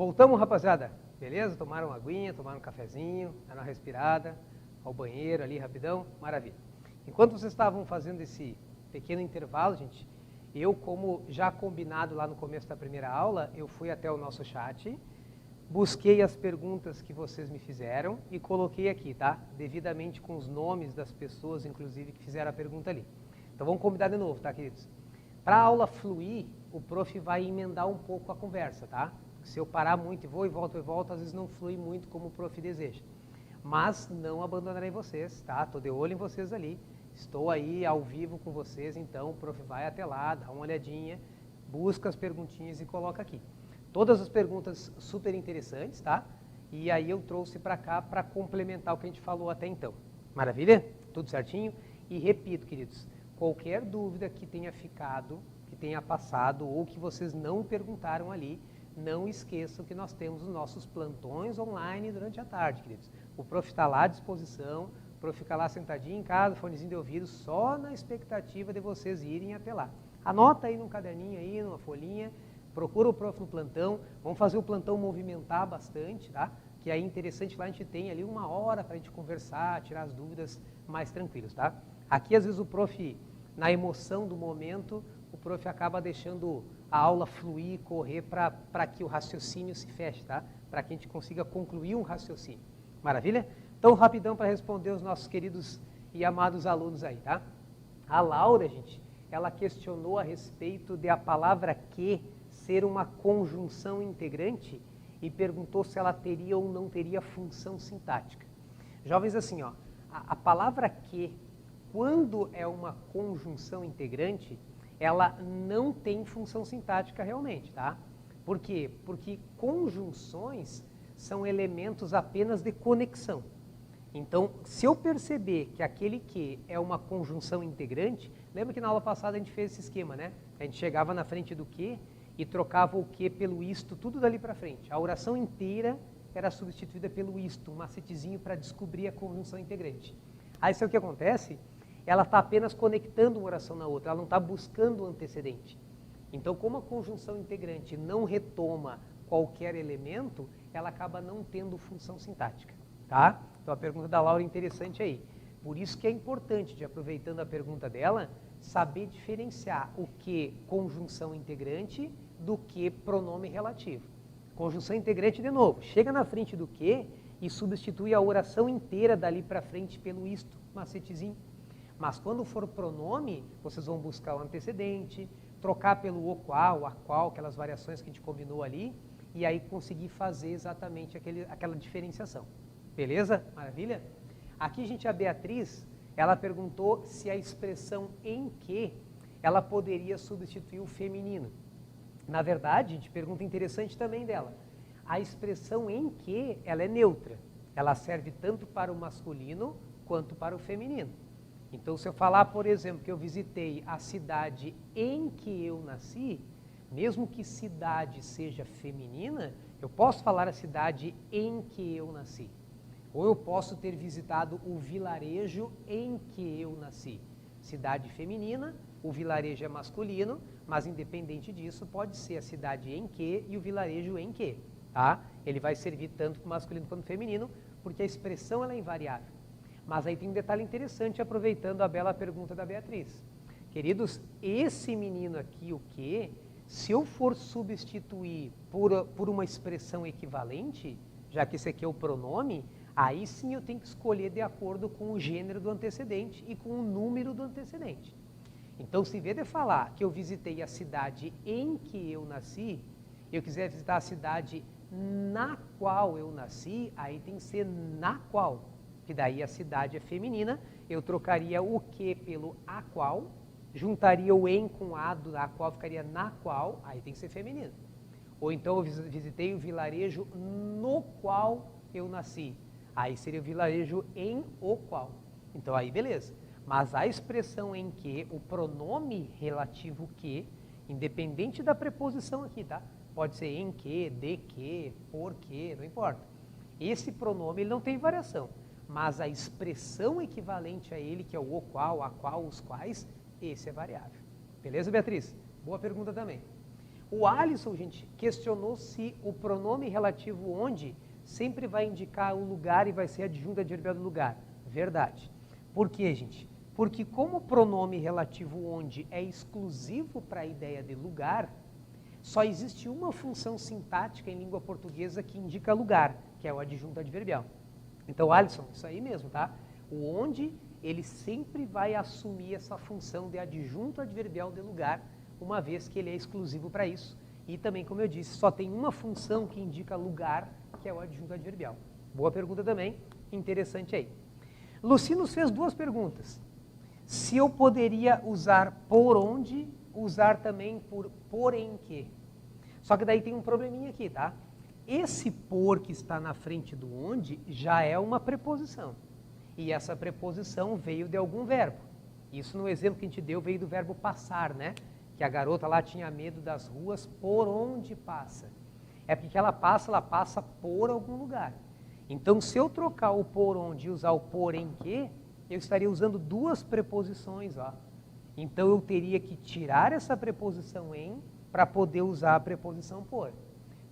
Voltamos, rapaziada. Beleza? Tomaram uma aguinha, tomaram um cafezinho, deram uma respirada, ao banheiro ali rapidão, maravilha. Enquanto vocês estavam fazendo esse pequeno intervalo, gente, eu, como já combinado lá no começo da primeira aula, eu fui até o nosso chat, busquei as perguntas que vocês me fizeram e coloquei aqui, tá? Devidamente com os nomes das pessoas, inclusive, que fizeram a pergunta ali. Então vamos combinar de novo, tá, queridos? Para a aula fluir, o prof vai emendar um pouco a conversa, tá? Se eu parar muito e volto, às vezes não flui muito como o prof deseja. Mas não abandonarei vocês, tá? Estou de olho em vocês ali. Estou aí ao vivo com vocês, então o prof vai até lá, dá uma olhadinha, busca as perguntinhas e coloca aqui. Todas as perguntas super interessantes, tá? E aí eu trouxe para cá para complementar o que a gente falou até então. Maravilha? Tudo certinho? E repito, queridos, qualquer dúvida que tenha ficado, que tenha passado ou que vocês não perguntaram ali, não esqueçam que nós temos os nossos plantões online durante a tarde, queridos. O prof está lá à disposição, o prof fica lá sentadinho em casa, fonezinho de ouvido, só na expectativa de vocês irem até lá. Anota aí num caderninho aí, numa folhinha, procura o prof no plantão, vamos fazer o plantão movimentar bastante, tá? Que aí é interessante, lá a gente tem ali 1 hora para a gente conversar, tirar as dúvidas mais tranquilos, tá? Aqui às vezes o prof, na emoção do momento, o prof acaba deixando a aula fluir, correr para que o raciocínio se feche, tá? Para que a gente consiga concluir um raciocínio. Maravilha? Então, rapidão para responder os nossos queridos e amados alunos aí, tá? A Laura, gente, ela questionou a respeito de a palavra que ser uma conjunção integrante e perguntou se ela teria ou não teria função sintática. Jovens, assim, ó, a palavra que, quando é uma conjunção integrante, ela não tem função sintática realmente, tá? Por quê? Porque conjunções são elementos apenas de conexão. Então, se eu perceber que aquele que é uma conjunção integrante, lembra que na aula passada a gente fez esse esquema, né? A gente chegava na frente do que e trocava o que pelo isto, tudo dali para frente. A oração inteira era substituída pelo isto, um macetezinho para descobrir a conjunção integrante. Aí, sabe o que acontece? Ela está apenas conectando uma oração na outra, ela não está buscando o antecedente. Então, como a conjunção integrante não retoma qualquer elemento, ela acaba não tendo função sintática, tá? Então, a pergunta da Laura é interessante aí. Por isso que é importante, de aproveitando a pergunta dela, saber diferenciar o que conjunção integrante do que pronome relativo. Conjunção integrante, de novo, chega na frente do que e substitui a oração inteira dali para frente pelo isto, macetezinho. Mas quando for pronome, vocês vão buscar o antecedente, trocar pelo o qual, a qual, aquelas variações que a gente combinou ali, e aí conseguir fazer exatamente aquela diferenciação. Beleza? Maravilha? Aqui, gente, a Beatriz, ela perguntou se a expressão em que ela poderia substituir o feminino. Na verdade, gente, pergunta interessante também dela. A expressão em que, ela é neutra. Ela serve tanto para o masculino quanto para o feminino. Então, se eu falar, por exemplo, que eu visitei a cidade em que eu nasci, mesmo que cidade seja feminina, eu posso falar a cidade em que eu nasci. Ou eu posso ter visitado o vilarejo em que eu nasci. Cidade feminina, o vilarejo é masculino, mas independente disso, pode ser a cidade em que e o vilarejo em que, tá? Ele vai servir tanto para o masculino quanto para o feminino, porque a expressão ela é invariável. Mas aí tem um detalhe interessante, aproveitando a bela pergunta da Beatriz. Queridos, esse menino aqui, o que, se eu for substituir por uma expressão equivalente, já que esse aqui é o pronome, aí sim eu tenho que escolher de acordo com o gênero do antecedente e com o número do antecedente. Então, se em vez de falar que eu visitei a cidade em que eu nasci, eu quiser visitar a cidade na qual eu nasci, aí tem que ser na qual. Que daí a cidade é feminina, eu trocaria o que pelo a qual, juntaria o em com a do a qual, ficaria na qual, aí tem que ser feminino. Ou então eu visitei o vilarejo no qual eu nasci, aí seria o vilarejo em o qual. Então aí beleza. Mas a expressão em que, o pronome relativo que, independente da preposição aqui, tá? Pode ser em que, de que, por que, não importa. Esse pronome ele não tem variação. Mas a expressão equivalente a ele, que é o qual, a qual, os quais, esse é variável. Beleza, Beatriz? Boa pergunta também. O Alisson, gente, questionou se o pronome relativo onde sempre vai indicar o lugar e vai ser adjunto adverbial do lugar. Verdade. Por quê, gente? Porque como o pronome relativo onde é exclusivo para a ideia de lugar, só existe uma função sintática em língua portuguesa que indica lugar, que é o adjunto adverbial. Então, Alisson, isso aí mesmo, tá? O onde, ele sempre vai assumir essa função de adjunto adverbial de lugar, uma vez que ele é exclusivo para isso. E também, como eu disse, só tem uma função que indica lugar, que é o adjunto adverbial. Boa pergunta também, interessante aí. Luci nos fez duas perguntas. Se eu poderia usar por onde, usar também por em que. Só que daí tem um probleminha aqui, tá? Esse por que está na frente do onde já é uma preposição. E essa preposição veio de algum verbo. Isso no exemplo que a gente deu veio do verbo passar, né? Que a garota lá tinha medo das ruas por onde passa. É porque ela passa por algum lugar. Então, se eu trocar o por onde e usar o por em que, eu estaria usando duas preposições, ó. Então, eu teria que tirar essa preposição em para poder usar a preposição por.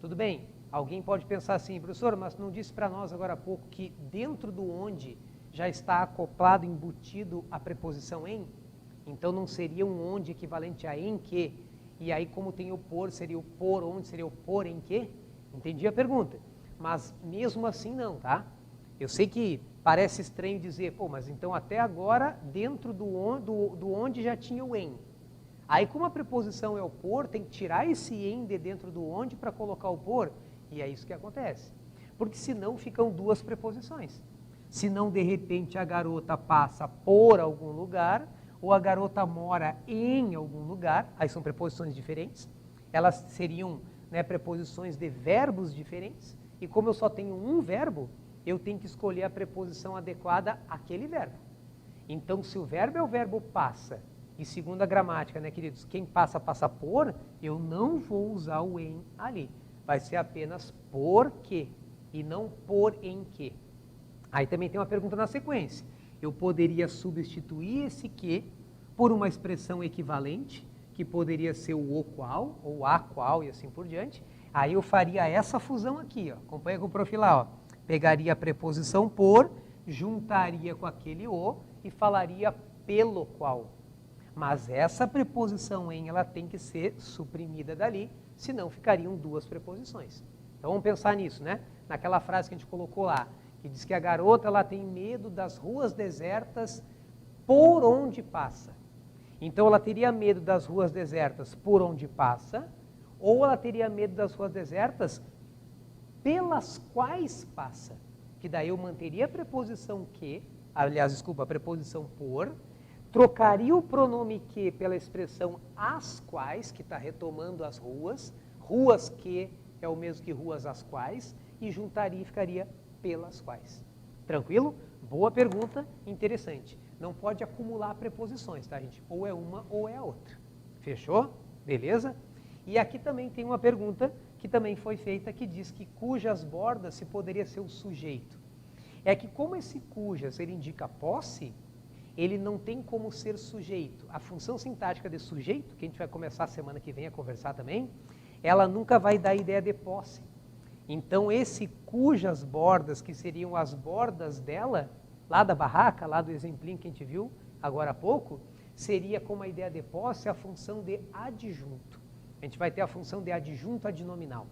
Tudo bem? Alguém pode pensar assim, professor, mas não disse para nós agora há pouco que dentro do onde já está acoplado, embutido a preposição em? Então, não seria um onde equivalente a em que? E aí, como tem o por, seria o por onde, seria o por em que? Entendi a pergunta. Mas mesmo assim não, tá? Eu sei que parece estranho dizer, pô, mas então até agora, dentro do onde já tinha o em. Aí, como a preposição é o por, tem que tirar esse em de dentro do onde para colocar o por. E é isso que acontece. Porque senão ficam duas preposições. Senão, de repente, a garota passa por algum lugar, ou a garota mora em algum lugar, aí são preposições diferentes, elas seriam, né, preposições de verbos diferentes, e como eu só tenho um verbo, eu tenho que escolher a preposição adequada àquele verbo. Então, se o verbo é o verbo passa, e segundo a gramática, né, queridos, quem passa, passa por, eu não vou usar o em ali. Vai ser apenas por que, e não por em que. Aí também tem uma pergunta na sequência. Eu poderia substituir esse que por uma expressão equivalente, que poderia ser o qual, ou a qual e assim por diante. Aí eu faria essa fusão aqui, ó. Acompanha com o profilar, ó. Pegaria a preposição por, juntaria com aquele o e falaria pelo qual. Mas essa preposição em, ela tem que ser suprimida dali, senão ficariam duas preposições. Então vamos pensar nisso, né? Naquela frase que a gente colocou lá, que diz que a garota ela tem medo das ruas desertas por onde passa. Então ela teria medo das ruas desertas por onde passa, ou ela teria medo das ruas desertas pelas quais passa. Que daí eu manteria a preposição que, aliás, desculpa, a preposição por, trocaria o pronome que pela expressão as quais, que está retomando as ruas que é o mesmo que ruas as quais, e juntaria e ficaria pelas quais. Tranquilo? Boa pergunta, interessante. Não pode acumular preposições, tá, gente? Ou é uma ou é a outra. Fechou? Beleza? E aqui também tem uma pergunta que também foi feita, que diz que cujas bordas se poderia ser o sujeito. É que como esse cujas ele indica posse, ele não tem como ser sujeito. A função sintática de sujeito, que a gente vai começar a semana que vem a conversar também, ela nunca vai dar ideia de posse. Então, esse cujas bordas, que seriam as bordas dela, lá da barraca, lá do exemplinho que a gente viu agora há pouco, seria como a ideia de posse a função de adjunto. A gente vai ter a função de adjunto adnominal.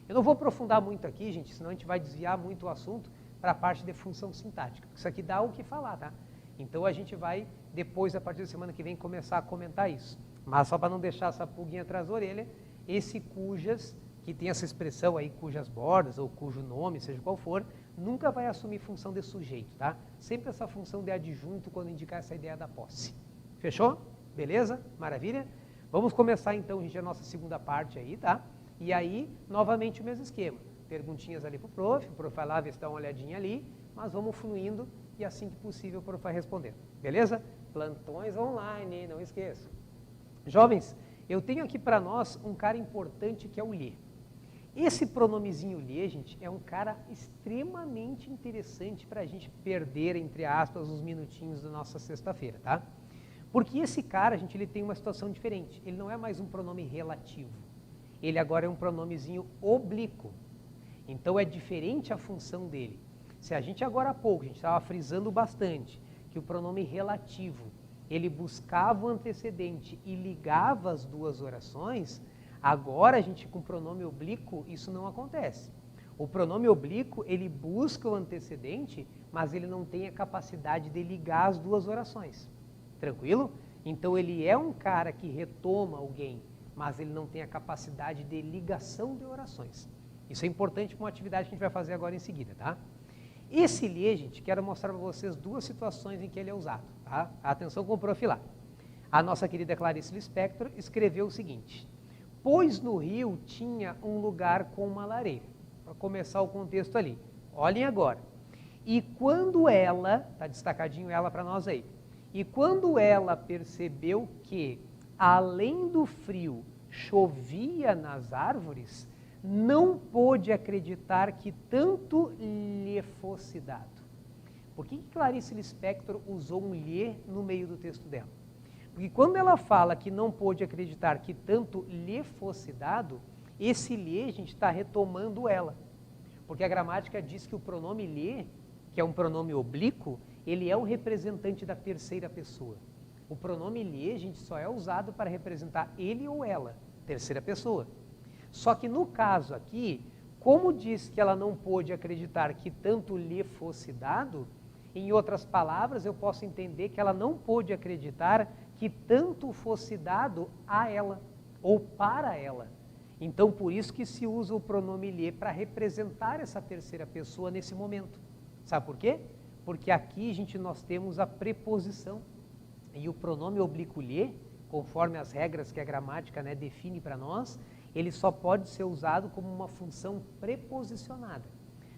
Eu não vou aprofundar muito aqui, gente, senão a gente vai desviar muito o assunto para a parte de função sintática. Isso aqui dá o que falar, tá? Então, a gente vai, depois, a partir da semana que vem, começar a comentar isso. Mas só para não deixar essa pulguinha atrás da orelha, esse cujas, que tem essa expressão aí, cujas bordas, ou cujo nome, seja qual for, nunca vai assumir função de sujeito, tá? Sempre essa função de adjunto quando indicar essa ideia da posse. Fechou? Beleza? Maravilha? Vamos começar então, gente, a nossa segunda parte aí, tá? E aí, novamente o mesmo esquema. Perguntinhas ali pro prof, o prof vai lá ver se dá uma olhadinha ali, mas vamos fluindo e assim que possível o prof vai responder. Beleza? Plantões online, não esqueça. Jovens, eu tenho aqui para nós um cara importante que é o lhe. Esse pronomezinho lhe, gente, é um cara extremamente interessante para a gente perder, entre aspas, uns minutinhos da nossa sexta-feira, tá? Porque esse cara, gente, ele tem uma situação diferente. Ele não é mais um pronome relativo. ele agora é um pronomezinho oblíquo. Então é diferente a função dele. Se a gente agora há pouco, a gente estava frisando bastante, que o pronome relativo, ele buscava o antecedente e ligava as duas orações, agora a gente com o pronome oblíquo, isso não acontece. O pronome oblíquo, ele busca o antecedente, mas ele não tem a capacidade de ligar as duas orações. Tranquilo? Então ele é um cara que retoma alguém, mas ele não tem a capacidade de ligação de orações. Isso é importante para uma atividade que a gente vai fazer agora em seguida, tá? Esse lhe, gente, quero mostrar para vocês duas situações em que ele é usado, tá? Atenção com o prof lá. A nossa querida Clarice Lispector escreveu o seguinte: pois no rio tinha um lugar com uma lareira. Para começar o contexto ali. Olhem agora. E quando ela, está destacadinho ela para nós aí, e quando ela percebeu que, além do frio, chovia nas árvores, não pôde acreditar que tanto lhe fosse dado. Por que Clarice Lispector usou um lhe no meio do texto dela? Porque quando ela fala que não pôde acreditar que tanto lhe fosse dado, esse lhe, a gente está retomando ela. Porque a gramática diz que o pronome lhe, que é um pronome oblíquo, ele é um representante da terceira pessoa. O pronome lhe, a gente só é usado para representar ele ou ela, terceira pessoa. Só que no caso aqui, como diz que ela não pôde acreditar que tanto lhe fosse dado, em outras palavras, eu posso entender que ela não pôde acreditar que tanto fosse dado a ela, ou para ela. Então, por isso que se usa o pronome lhe para representar essa terceira pessoa nesse momento. Sabe por quê? Porque aqui, nós temos a preposição. E o pronome oblíquo lhe, conforme as regras que a gramática define para nós, ele só pode ser usado como uma função preposicionada.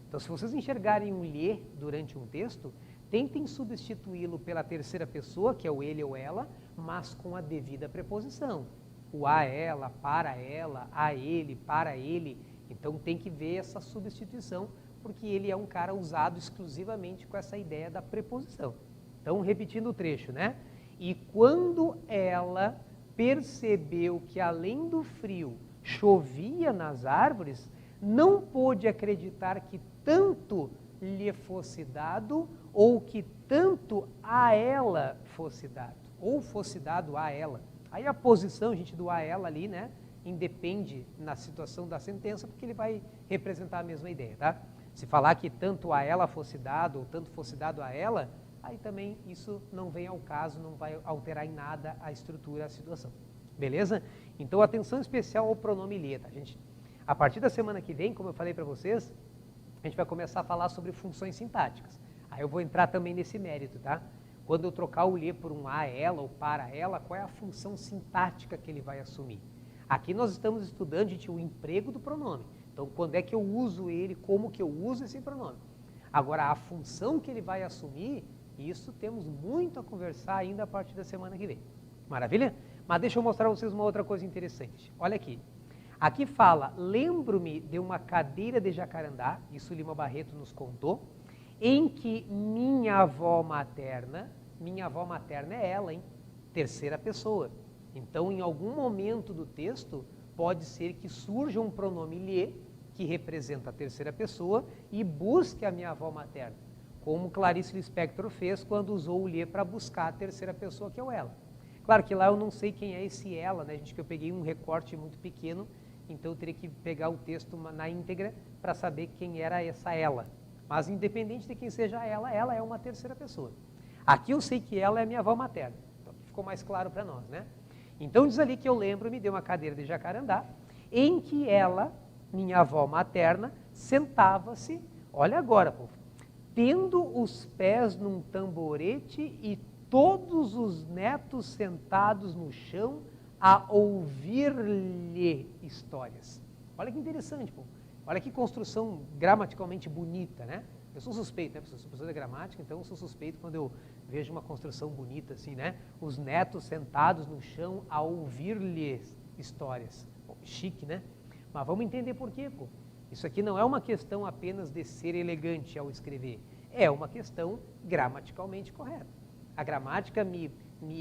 Então, se vocês enxergarem um lhe durante um texto, tentem substituí-lo pela terceira pessoa, que é o ele ou ela, mas com a devida preposição. O a ela, para ela, a ele, para ele. Então, tem que ver essa substituição, porque ele é um cara usado exclusivamente com essa ideia da preposição. Então, repetindo o trecho, né? E quando ela percebeu que, além do frio, chovia nas árvores, não pôde acreditar que tanto lhe fosse dado ou que tanto a ela fosse dado, ou fosse dado a ela. Aí a posição, do a ela ali, independe na situação da sentença, porque ele vai representar a mesma ideia, tá? Se falar que tanto a ela fosse dado ou tanto fosse dado a ela, aí também isso não vem ao caso, não vai alterar em nada a estrutura, a situação. Beleza? Então, atenção especial ao pronome lhe, tá, gente? A partir da semana que vem, como eu falei para vocês, a gente vai começar a falar sobre funções sintáticas. Aí eu vou entrar também nesse mérito, tá? Quando eu trocar o lhe por um a ela ou para ela, qual é a função sintática que ele vai assumir? Aqui nós estamos estudando, gente, o emprego do pronome. Então, quando é que eu uso ele, como que eu uso esse pronome? Agora, a função que ele vai assumir, isso temos muito a conversar ainda a partir da semana que vem. Maravilha? Mas deixa eu mostrar para vocês uma outra coisa interessante. Olha aqui. Aqui fala, lembro-me de uma cadeira de jacarandá, isso Lima Barreto nos contou, em que minha avó materna é ela, hein? Terceira pessoa. Então, em algum momento do texto, pode ser que surja um pronome lhe, que representa a terceira pessoa, e busque a minha avó materna, como Clarice Lispector fez quando usou o lhe para buscar a terceira pessoa, que é o ela. Claro que lá eu não sei quem é esse ela, gente, que eu peguei um recorte muito pequeno, então eu teria que pegar o texto na íntegra para saber quem era essa ela. Mas independente de quem seja ela é uma terceira pessoa. Aqui eu sei que ela é minha avó materna, então ficou mais claro para nós, né? Então diz ali que eu lembro-me de uma cadeira de jacarandá, em que ela, minha avó materna, sentava-se, olha agora, povo, tendo os pés num tamborete e todos os netos sentados no chão a ouvir-lhe histórias. Olha que interessante, pô. Olha que construção gramaticalmente bonita, né? Eu sou suspeito, né? Eu sou professor de gramática, então eu sou suspeito quando eu vejo uma construção bonita assim, né? Os netos sentados no chão a ouvir-lhe histórias. Bom, chique, né? Mas vamos entender por quê, pô. Isso aqui não é uma questão apenas de ser elegante ao escrever. É uma questão gramaticalmente correta. A gramática me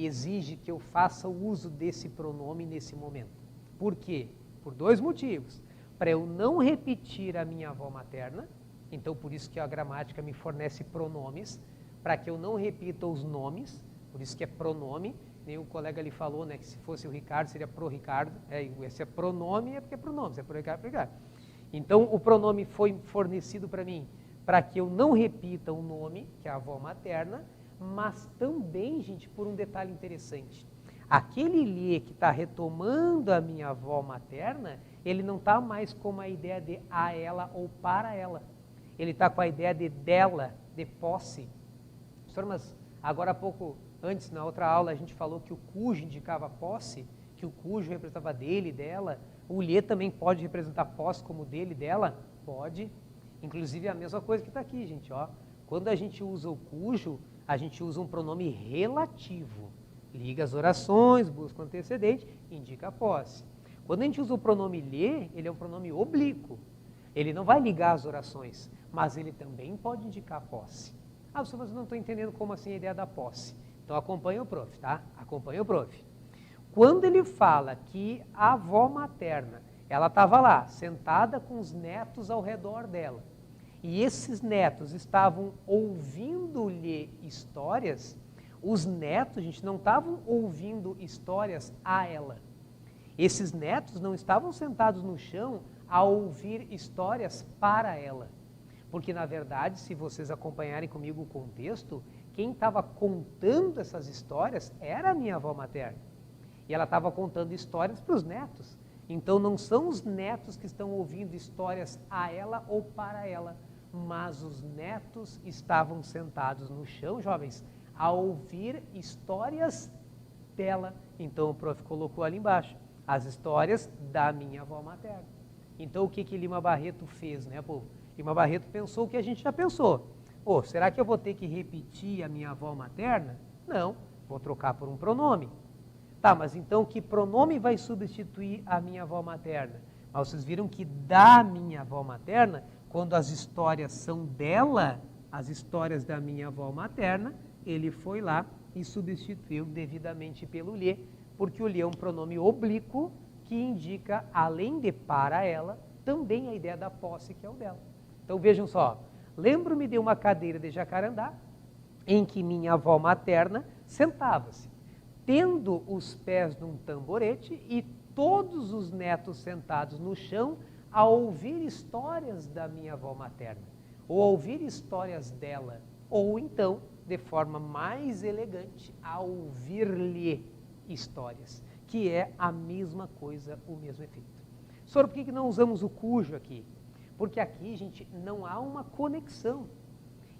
exige que eu faça o uso desse pronome nesse momento. Por quê? Por dois motivos. Para eu não repetir a minha avó materna, então por isso que a gramática me fornece pronomes, para que eu não repita os nomes, por isso que é pronome. Nem o colega ali falou, né, que se fosse o Ricardo seria pro Ricardo. Esse é pronome, é porque é pronome, se é pro Ricardo, é pro Ricardo. Então o pronome foi fornecido para mim para que eu não repita o nome, que é a avó materna, mas também, gente, por um detalhe interessante. Aquele lhe que está retomando a minha avó materna, ele não está mais com a ideia de a ela ou para ela. Ele está com a ideia de dela, de posse. Professor, mas agora há pouco, antes na outra aula, a gente falou que o cujo indicava posse, que o cujo representava dele, dela. O lhe também pode representar posse como dele, dela? Pode. Inclusive é a mesma coisa que está aqui, gente. Ó. Quando a gente usa o cujo, a gente usa um pronome relativo. Liga as orações, busca o antecedente, indica a posse. Quando a gente usa o pronome lhe, ele é um pronome oblíquo. Ele não vai ligar as orações, mas ele também pode indicar a posse. Ah, professor, mas eu não estou entendendo como assim a ideia da posse. Então acompanha o prof, tá? Acompanha o prof. Quando ele fala que a avó materna, ela estava lá, sentada com os netos ao redor dela, e esses netos estavam ouvindo-lhe histórias, os netos, gente, não estavam ouvindo histórias a ela. Esses netos não estavam sentados no chão a ouvir histórias para ela. Porque, na verdade, se vocês acompanharem comigo o contexto, quem estava contando essas histórias era a minha avó materna. E ela estava contando histórias para os netos. Então, não são os netos que estão ouvindo histórias a ela ou para ela, mas os netos estavam sentados no chão, jovens, a ouvir histórias dela. Então, o prof colocou ali embaixo, as histórias da minha avó materna. Então, o que Lima Barreto fez, né, povo? Lima Barreto pensou o que a gente já pensou. Oh, será que eu vou ter que repetir a minha avó materna? Não, vou trocar por um pronome. Tá, mas então que pronome vai substituir a minha avó materna? Mas vocês viram que da minha avó materna, quando as histórias são dela, as histórias da minha avó materna, ele foi lá e substituiu devidamente pelo lhe, porque o lhe é um pronome oblíquo que indica, além de para ela, também a ideia da posse, que é o dela. Então vejam só, lembro-me de uma cadeira de jacarandá em que minha avó materna sentava-se, tendo os pés num tamborete e todos os netos sentados no chão a ouvir histórias da minha avó materna, ou a ouvir histórias dela, ou então, de forma mais elegante, a ouvir-lhe histórias, que é a mesma coisa, o mesmo efeito. Senhor, por que não usamos o cujo aqui? Porque aqui, gente, não há uma conexão.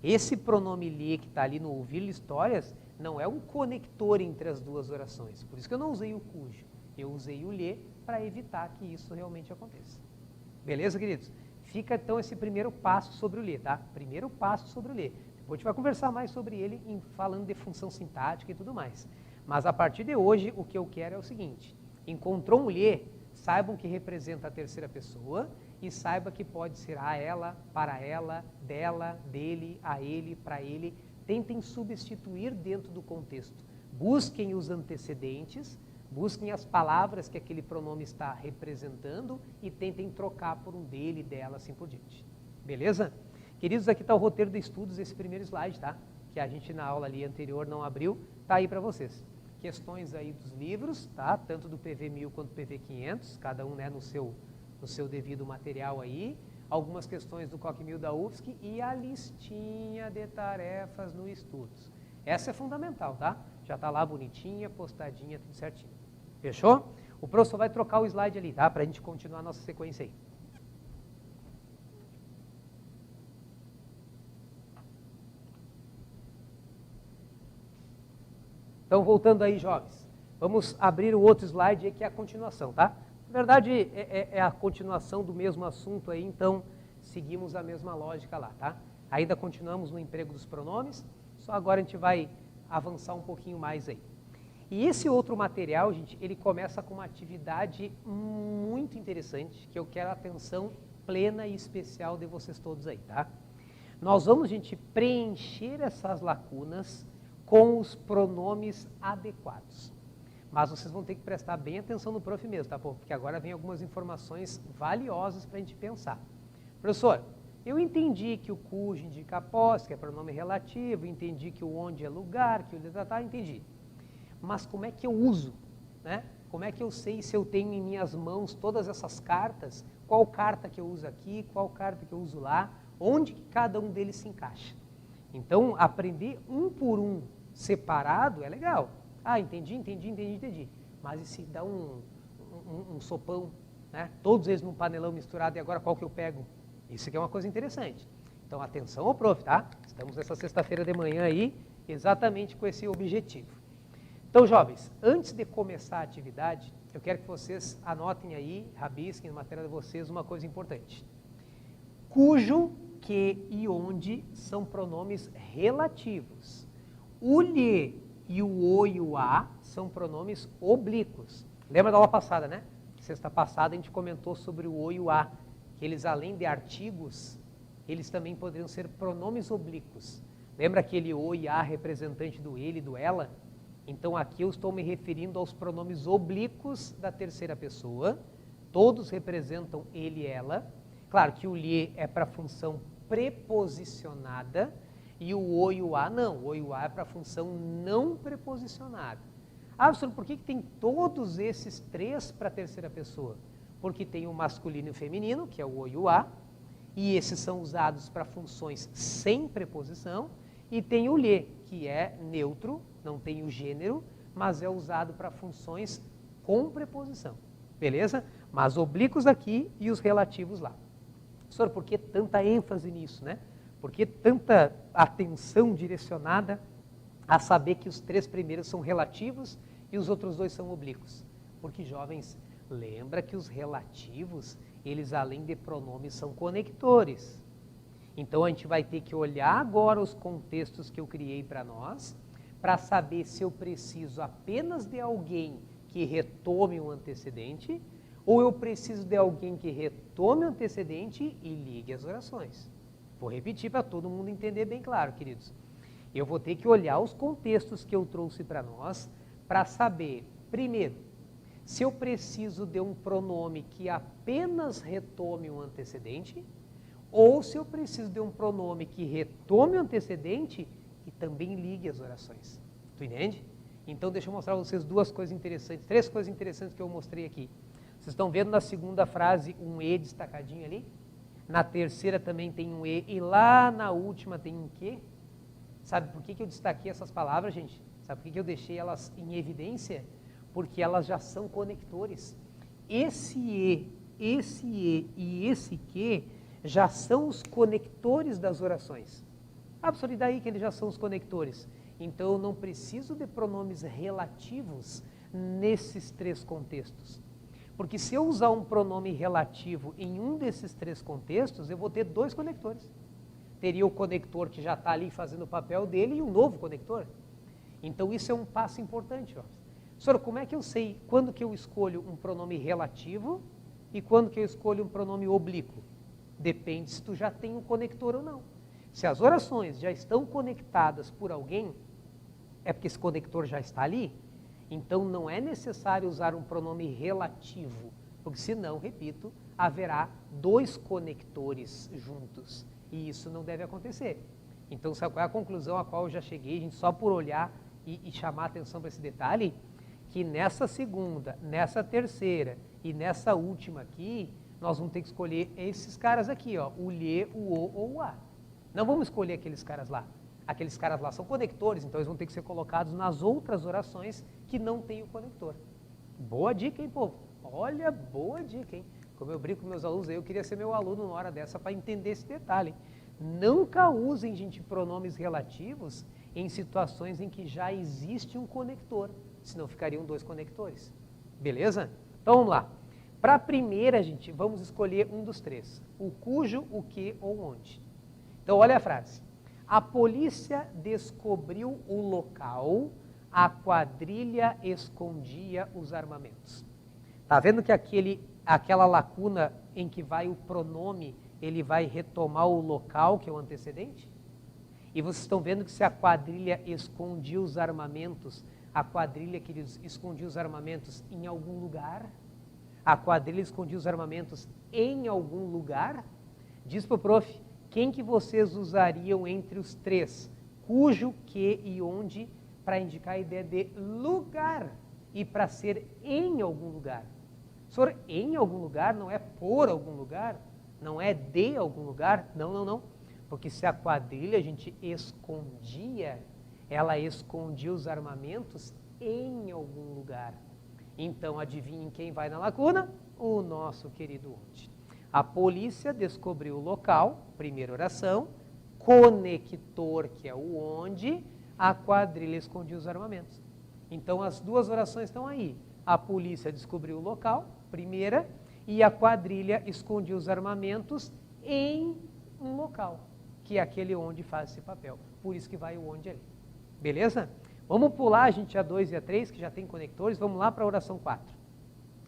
Esse pronome lhe que está ali no ouvir-lhe histórias não é um conector entre as duas orações. Por isso que eu não usei o cujo. Eu usei o lhe para evitar que isso realmente aconteça. Beleza, queridos? Fica então esse primeiro passo sobre o lhe, tá? Primeiro passo sobre o lhe. Depois a gente vai conversar mais sobre ele falando de função sintática e tudo mais. Mas a partir de hoje, o que eu quero é o seguinte. Encontrou um lhe, saibam que representa a terceira pessoa e saiba que pode ser a ela, para ela, dela, dele, a ele, para ele. Tentem substituir dentro do contexto. Busquem os antecedentes, busquem as palavras que aquele pronome está representando e tentem trocar por um dele, dela, assim por diante. Beleza? Queridos, aqui está o roteiro de estudos, esse primeiro slide, tá? Que a gente na aula ali anterior não abriu, tá aí para vocês. Questões aí dos livros, tá? Tanto do PV 1000 quanto do PV 500, cada um, né, no seu devido material aí. Algumas questões do COC 1000 da UFSC e a listinha de tarefas no Estudos. Essa é fundamental, tá? Já está lá bonitinha, postadinha, tudo certinho. Fechou? O professor vai trocar o slide ali, tá? Para a gente continuar a nossa sequência aí. Então, voltando aí, jovens, vamos abrir o outro slide aí, que é a continuação, tá? Na verdade, é a continuação do mesmo assunto aí, então seguimos a mesma lógica lá, tá? Ainda continuamos no emprego dos pronomes, só agora a gente vai avançar um pouquinho mais aí. E esse outro material, gente, ele começa com uma atividade muito interessante, que eu quero a atenção plena e especial de vocês todos aí, tá? Nós vamos, gente, preencher essas lacunas com os pronomes adequados. Mas vocês vão ter que prestar bem atenção no prof mesmo, tá bom? Porque agora vem algumas informações valiosas para a gente pensar. Professor, eu entendi que o cujo indica a posse, que é pronome relativo, entendi que o onde é lugar, que o tá, entendi. Mas como é que eu uso, né? Como é que eu sei se eu tenho em minhas mãos todas essas cartas? Qual carta que eu uso aqui, qual carta que eu uso lá, onde que cada um deles se encaixa? Então, aprender um por um separado é legal. Ah, entendi. Mas e se dá um sopão, né? Todos eles num panelão misturado e agora qual que eu pego? Isso aqui é uma coisa interessante. Então, atenção ao prof, tá? Estamos nessa sexta-feira de manhã aí, exatamente com esse objetivo. Então, jovens, antes de começar a atividade, eu quero que vocês anotem aí, rabisquem na matéria de vocês uma coisa importante. Cujo, que e onde são pronomes relativos. O lhe e o e o a são pronomes oblíquos. Lembra da aula passada, né? Sexta passada a gente comentou sobre o e o a, que eles além de artigos, eles também poderiam ser pronomes oblíquos. Lembra aquele o e a representante do ele e do ela? Então aqui eu estou me referindo aos pronomes oblíquos da terceira pessoa. Todos representam ele e ela. Claro que o lhe é para a função preposicionada e o e o a não. O e o a é para a função não preposicionada. Ah, professor, por que tem todos esses três para a terceira pessoa? Porque tem o masculino e o feminino, que é o e o a, e esses são usados para funções sem preposição, e tem o lhe, que é neutro, não tem o gênero, mas é usado para funções com preposição. Beleza? Mas oblíquos aqui e os relativos lá. Professor, por que tanta ênfase nisso, né? Por que tanta atenção direcionada a saber que os três primeiros são relativos e os outros dois são oblíquos? Porque, jovens, lembra que os relativos, eles além de pronomes são conectores. Então a gente vai ter que olhar agora os contextos que eu criei para nós, para saber se eu preciso apenas de alguém que retome um antecedente, ou eu preciso de alguém que retome o antecedente e ligue as orações. Vou repetir para todo mundo entender bem claro, queridos. Eu vou ter que olhar os contextos que eu trouxe para nós, para saber, primeiro, se eu preciso de um pronome que apenas retome um antecedente, ou se eu preciso de um pronome que retome o antecedente e também ligue as orações. Tu entende? Então, deixa eu mostrar para vocês duas coisas interessantes, três coisas interessantes que eu mostrei aqui. Vocês estão vendo na segunda frase um e destacadinho ali? Na terceira também tem um e, e lá na última tem um que. Sabe por que eu destaquei essas palavras, gente? Sabe por que eu deixei elas em evidência? Porque elas já são conectores. Esse e e esse que já são os conectores das orações. Ah, professor, e daí que eles já são os conectores? Então eu não preciso de pronomes relativos nesses três contextos. Porque se eu usar um pronome relativo em um desses três contextos, eu vou ter dois conectores. Teria o conector que já está ali fazendo o papel dele e um novo conector. Então isso é um passo importante. Ó. Professor, como é que eu sei quando que eu escolho um pronome relativo e quando que eu escolho um pronome oblíquo? Depende se tu já tem um conector ou não. Se as orações já estão conectadas por alguém, é porque esse conector já está ali. Então não é necessário usar um pronome relativo, porque senão, repito, haverá dois conectores juntos. E isso não deve acontecer. Então, sabe qual é a conclusão a qual eu já cheguei, gente, só por olhar e chamar a atenção para esse detalhe? Que nessa segunda, nessa terceira e nessa última aqui, nós vamos ter que escolher esses caras aqui, ó, o lhe, o ou o a. Não vamos escolher aqueles caras lá. Aqueles caras lá são conectores, então eles vão ter que ser colocados nas outras orações que não tem o conector. Boa dica, hein, povo? Olha, boa dica, hein? Como eu brinco com meus alunos, eu queria ser meu aluno na hora dessa para entender esse detalhe. Nunca usem, gente, pronomes relativos em situações em que já existe um conector, senão ficariam dois conectores. Beleza? Então vamos lá. Para a primeira, gente, vamos escolher um dos três. O cujo, o que ou onde. Então olha a frase. A polícia descobriu o local, a quadrilha escondia os armamentos. Tá vendo que aquela lacuna em que vai o pronome, ele vai retomar o local, que é o antecedente? E vocês estão vendo que se a quadrilha escondia os armamentos, A quadrilha que escondia os armamentos em algum lugar? A quadrilha escondia os armamentos em algum lugar? Diz para o prof, quem que vocês usariam entre os três? Cujo, que e onde, para indicar a ideia de lugar e para ser em algum lugar. Senhor, em algum lugar não é por algum lugar, não é de algum lugar, não. Porque se a quadrilha a gente escondia, ela escondia os armamentos em algum lugar. Então, adivinhem quem vai na lacuna? O nosso querido onde. A polícia descobriu o local, primeira oração, conector, que é o onde, a quadrilha escondia os armamentos. Então, as duas orações estão aí. A polícia descobriu o local, primeira, e a quadrilha escondia os armamentos em um local, que é aquele onde faz esse papel. Por isso que vai o onde ali. Beleza? Vamos pular, gente, a 2 e a 3, que já tem conectores. Vamos lá para a oração 4.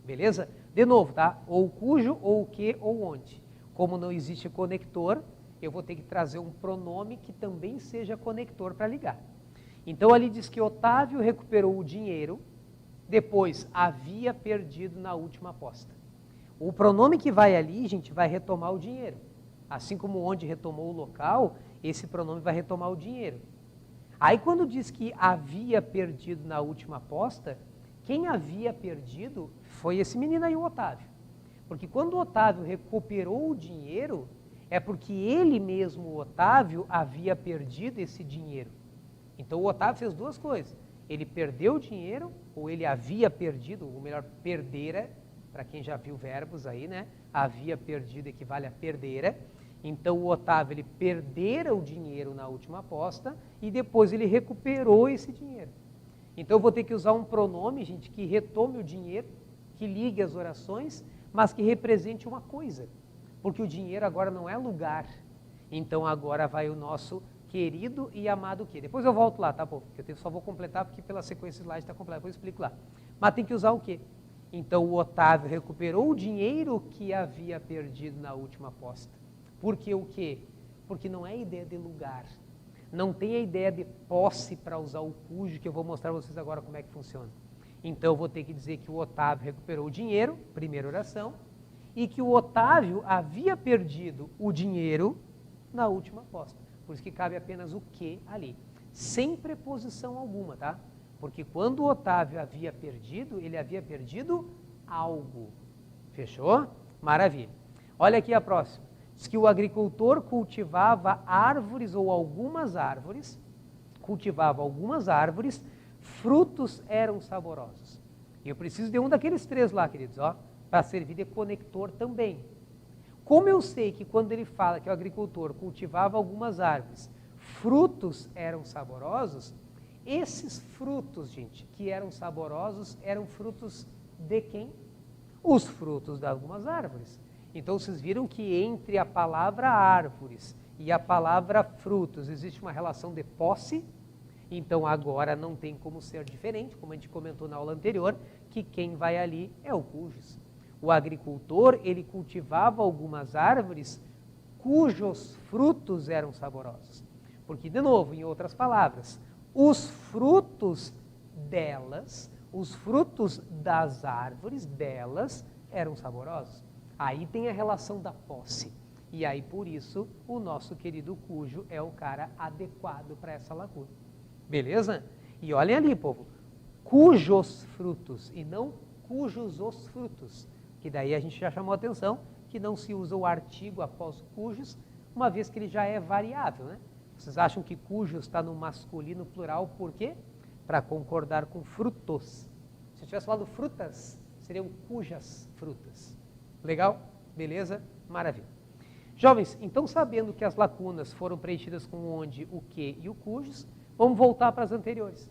Beleza? De novo, tá? Ou cujo, ou o que, ou onde. Como não existe conector, eu vou ter que trazer um pronome que também seja conector para ligar. Então, ali diz que Otávio recuperou o dinheiro, depois havia perdido na última aposta. O pronome que vai ali, gente, vai retomar o dinheiro. Assim como onde retomou o local, esse pronome vai retomar o dinheiro. Aí quando diz que havia perdido na última aposta, quem havia perdido foi esse menino aí, o Otávio. Porque quando o Otávio recuperou o dinheiro, é porque ele mesmo, o Otávio, havia perdido esse dinheiro. Então o Otávio fez duas coisas. Ele perdeu o dinheiro, ou ele havia perdido, ou melhor, perdera, para quem já viu verbos aí, né? Havia perdido equivale a perdera. Então o Otávio, ele perdera o dinheiro na última aposta e depois ele recuperou esse dinheiro. Então eu vou ter que usar um pronome, gente, que retome o dinheiro, que ligue as orações, mas que represente uma coisa. Porque o dinheiro agora não é lugar. Então agora vai o nosso querido e amado quê? Depois eu volto lá, tá bom? Eu só vou completar porque pela sequência slide está completa, depois eu explico lá. Mas tem que usar o quê? Então o Otávio recuperou o dinheiro que havia perdido na última aposta. Por que o quê? Porque não é ideia de lugar. Não tem a ideia de posse para usar o cujo, que eu vou mostrar para vocês agora como é que funciona. Então eu vou ter que dizer que o Otávio recuperou o dinheiro, primeira oração, e que o Otávio havia perdido o dinheiro na última aposta. Por isso que cabe apenas o que ali, sem preposição alguma, tá? Porque quando o Otávio havia perdido, ele havia perdido algo. Fechou? Maravilha. Olha aqui a próxima. Diz que o agricultor cultivava árvores ou algumas árvores, frutos eram saborosos. E eu preciso de um daqueles três lá, queridos, ó, para servir de conector também. Como eu sei que quando ele fala que o agricultor cultivava algumas árvores, frutos eram saborosos, esses frutos, gente, que eram saborosos, eram frutos de quem? Os frutos de algumas árvores. Então vocês viram que entre a palavra árvores e a palavra frutos existe uma relação de posse. Então agora não tem como ser diferente, como a gente comentou na aula anterior, que quem vai ali é o cujos. O agricultor, ele cultivava algumas árvores cujos frutos eram saborosos. Porque, de novo, em outras palavras, os frutos delas, os frutos das árvores delas eram saborosos. Aí tem a relação da posse. E aí, por isso, o nosso querido cujo é o cara adequado para essa lacuna. Beleza? E olhem ali, povo, cujos frutos e não cujos os frutos. Que daí a gente já chamou a atenção que não se usa o artigo após cujos, uma vez que ele já é variável, né? Vocês acham que cujos está no masculino plural, por quê? Para concordar com frutos. Se eu tivesse falado frutas, seriam cujas frutas. Legal? Beleza? Maravilha. Jovens, então sabendo que as lacunas foram preenchidas com onde, o que e o cujos, vamos voltar para as anteriores,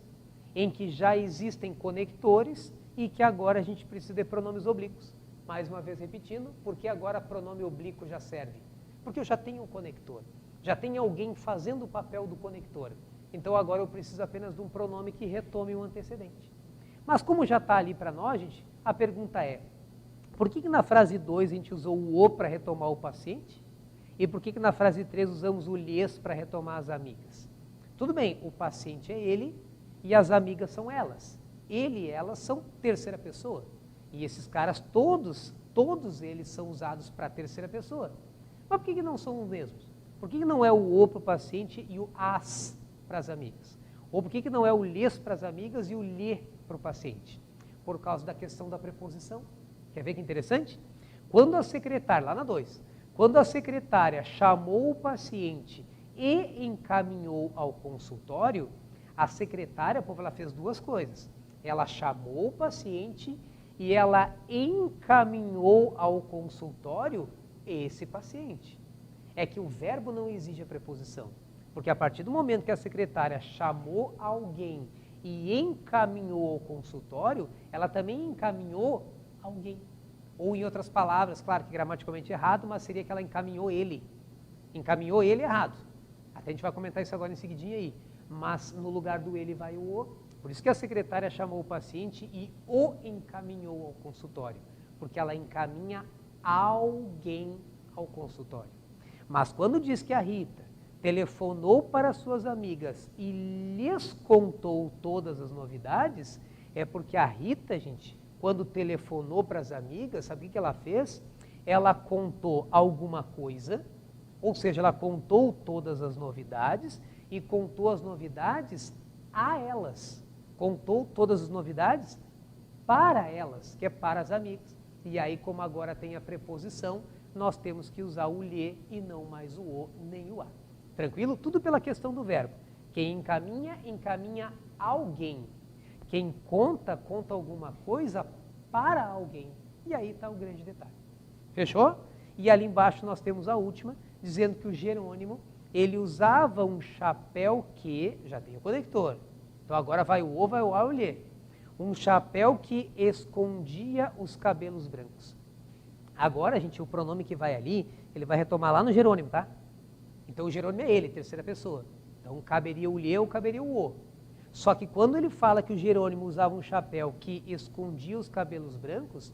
em que já existem conectores e que agora a gente precisa de pronomes oblíquos. Mais uma vez repetindo, porque agora pronome oblíquo já serve? Porque eu já tenho um conector, já tem alguém fazendo o papel do conector. Então agora eu preciso apenas de um pronome que retome o antecedente. Mas como já está ali para nós, gente, a pergunta é, por que na frase 2 a gente usou o para retomar o paciente? E por que na frase 3 usamos o lhes para retomar as amigas? Tudo bem, o paciente é ele e as amigas são elas. Ele e elas são terceira pessoa. E esses caras todos eles são usados para terceira pessoa. Mas por que não são os mesmos? Por que não é o para o paciente e o as para as amigas? Ou por que não é o lhes para as amigas e o lhe para o paciente? Por causa da questão da preposição. Quer ver que interessante? Quando a secretária, lá na 2, quando a secretária chamou o paciente e encaminhou ao consultório, a secretária, povo, ela fez duas coisas. Ela chamou o paciente e ela encaminhou ao consultório esse paciente. É que o verbo não exige a preposição, porque a partir do momento que a secretária chamou alguém e encaminhou ao consultório, ela também encaminhou alguém. Ou em outras palavras, claro que gramaticalmente errado, mas seria que ela encaminhou ele. Encaminhou ele errado. Até a gente vai comentar isso agora em seguidinha aí. Mas no lugar do ele vai o. Por isso que a secretária chamou o paciente e o encaminhou ao consultório. Porque ela encaminha alguém ao consultório. Mas quando diz que a Rita telefonou para suas amigas e lhes contou todas as novidades, é porque a Rita, gente, quando telefonou para as amigas, sabe o que ela fez? Ela contou alguma coisa, ou seja, ela contou todas as novidades e contou as novidades a elas. Contou todas as novidades para elas, que é para as amigas. E aí, como agora tem a preposição, nós temos que usar o lhe e não mais o nem o a. Tranquilo? Tudo pela questão do verbo. Quem encaminha, encaminha alguém. Quem conta, conta alguma coisa para alguém. E aí está o grande detalhe. Fechou? E ali embaixo nós temos a última, dizendo que o Jerônimo, ele usava um chapéu que, já tem o conector. Então agora vai o vai o a, o lhe. Um chapéu que escondia os cabelos brancos. Agora, gente, o pronome que vai ali, ele vai retomar lá no Jerônimo, tá? Então o Jerônimo é ele, terceira pessoa. Então caberia o lhe ou caberia o. Só que quando ele fala que o Jerônimo usava um chapéu que escondia os cabelos brancos,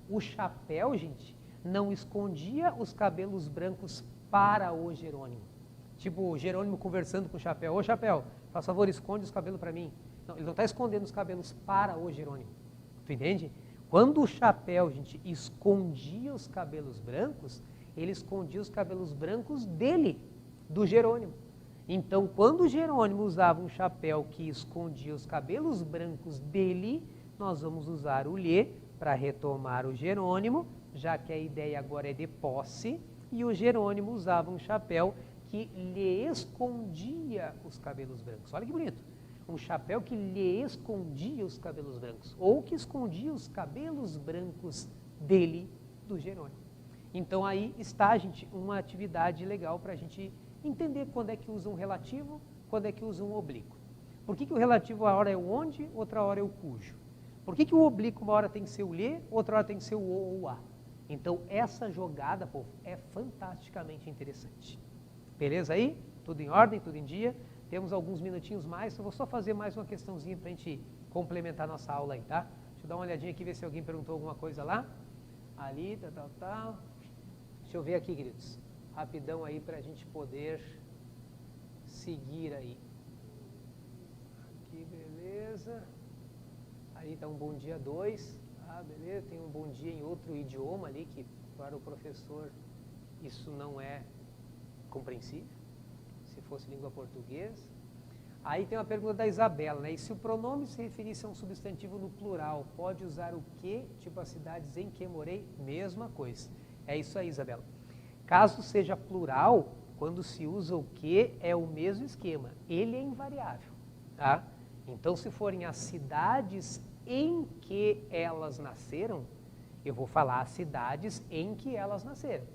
o chapéu, gente, não escondia os cabelos brancos para o Jerônimo. Tipo, o Jerônimo conversando com o chapéu. Ô chapéu, faz favor, esconde os cabelos para mim. Não, ele não está escondendo os cabelos para o Jerônimo. Tu entende? Quando o chapéu, gente, escondia os cabelos brancos, ele escondia os cabelos brancos dele, do Jerônimo. Então, quando o Jerônimo usava um chapéu que escondia os cabelos brancos dele, nós vamos usar o lhe para retomar o Jerônimo, já que a ideia agora é de posse, e o Jerônimo usava um chapéu que lhe escondia os cabelos brancos. Olha que bonito. Um chapéu que lhe escondia os cabelos brancos, ou que escondia os cabelos brancos dele, do Jerônimo. Então aí está, gente, uma atividade legal para a gente entender quando é que usa um relativo, quando é que usa um oblíquo. Por que o relativo uma hora é o onde, outra hora é o cujo? Por que o oblíquo uma hora tem que ser o lhe, outra hora tem que ser o ou o a? Então essa jogada, povo, é fantasticamente interessante. Beleza aí? Tudo em ordem, tudo em dia? Temos alguns minutinhos mais, eu vou só fazer mais uma questãozinha para a gente complementar nossa aula aí, tá? Deixa eu dar uma olhadinha aqui, ver se alguém perguntou alguma coisa lá. Ali, tal. Deixa eu ver aqui, queridos. Rapidão aí para a gente poder seguir aí. Aqui, beleza. Aí está um bom dia 2. Ah, beleza. Tem um bom dia em outro idioma ali, que para o professor isso não é compreensível, se fosse língua portuguesa. Aí tem uma pergunta da Isabela, né? E se o pronome se referisse a um substantivo no plural, pode usar o que? Tipo as cidades em que morei? Mesma coisa. É isso aí, Isabela. Caso seja plural, quando se usa o que, é o mesmo esquema. Ele é invariável, tá? Então, se forem as cidades em que elas nasceram, eu vou falar as cidades em que elas nasceram.